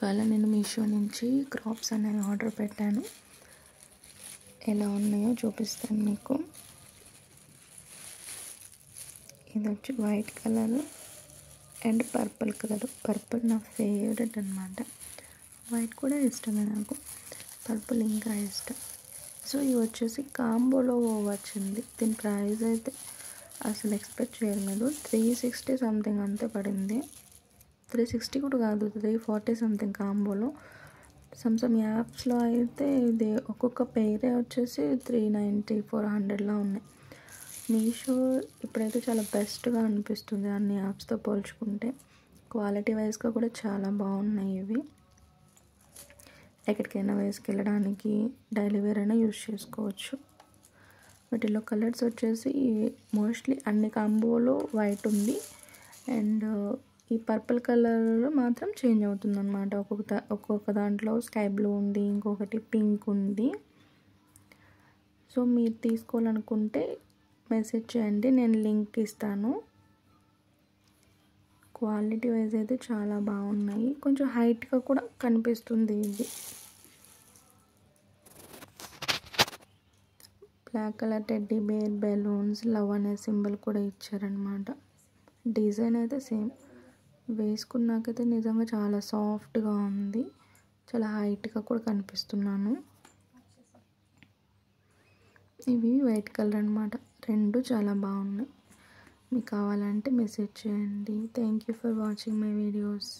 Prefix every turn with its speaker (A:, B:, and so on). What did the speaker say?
A: ఇవాళ నేను మీషో నుంచి క్రాప్స్ అనేవి ఆర్డర్ పెట్టాను. ఎలా ఉన్నాయో చూపిస్తాను మీకు. ఇది వచ్చి white colour and purple colour. Purple నా ఫేవరెట్ అనమాట. వైట్ కూడా ఇష్టమే నాకు, పర్పుల్ ఇంకా ఇష్టం. సో ఇవి వచ్చేసి కాంబోలో వచ్చింది. దీని ప్రైస్ అయితే అసలు ఎక్స్పెక్ట్ చేయలేదు. 360 సంథింగ్ అంతే పడింది. 360 కూడా కాదు, 340 సంథింగ్ కాంబోలో. సమ్ యాప్స్లో అయితే ఇది ఒక్కొక్క పేరే వచ్చేసి 390 400లా ఉన్నాయి. మీషో ఇప్పుడైతే చాలా బెస్ట్గా అనిపిస్తుంది అన్ని యాప్స్తో పోల్చుకుంటే. క్వాలిటీ వైజ్గా కూడా చాలా బాగున్నాయి ఇవి. ఎక్కడికైనా వేసుకెళ్ళడానికి డైలీ వేర్ అయినా యూజ్ చేసుకోవచ్చు. వీటిలో కలర్స్ వచ్చేసి మోస్ట్లీ అన్ని కాంబోలో వైట్ ఉంది అండ్ ఈ పర్పుల్ కలర్ మాత్రం చేంజ్ అవుతుంది అనమాట. ఒక్కొక్క దాంట్లో స్కై బ్లూ ఉంది, ఇంకొకటి పింక్ ఉంది. సో మీరు తీసుకోవాలనుకుంటే మెసేజ్ చేయండి, నేను లింక్ ఇస్తాను. క్వాలిటీ వైజ్ అయితే చాలా బాగున్నాయి. కొంచెం హైట్గా కూడా కనిపిస్తుంది ఇది. Black colour teddy bear, balloons, love అనే సింబల్ కూడా ఇచ్చారనమాట. డిజైన్ అయితే సేమ్. వేసుకున్నాకైతే నిజంగా చాలా సాఫ్ట్గా ఉంది, చాలా హైట్గా కూడా కనిపిస్తున్నాను. ఇవి వైట్ కలర్ అనమాట. రెండు చాలా బాగున్నాయి. మీకు కావాలంటే మెసేజ్ చేయండి. Thank you for watching my videos.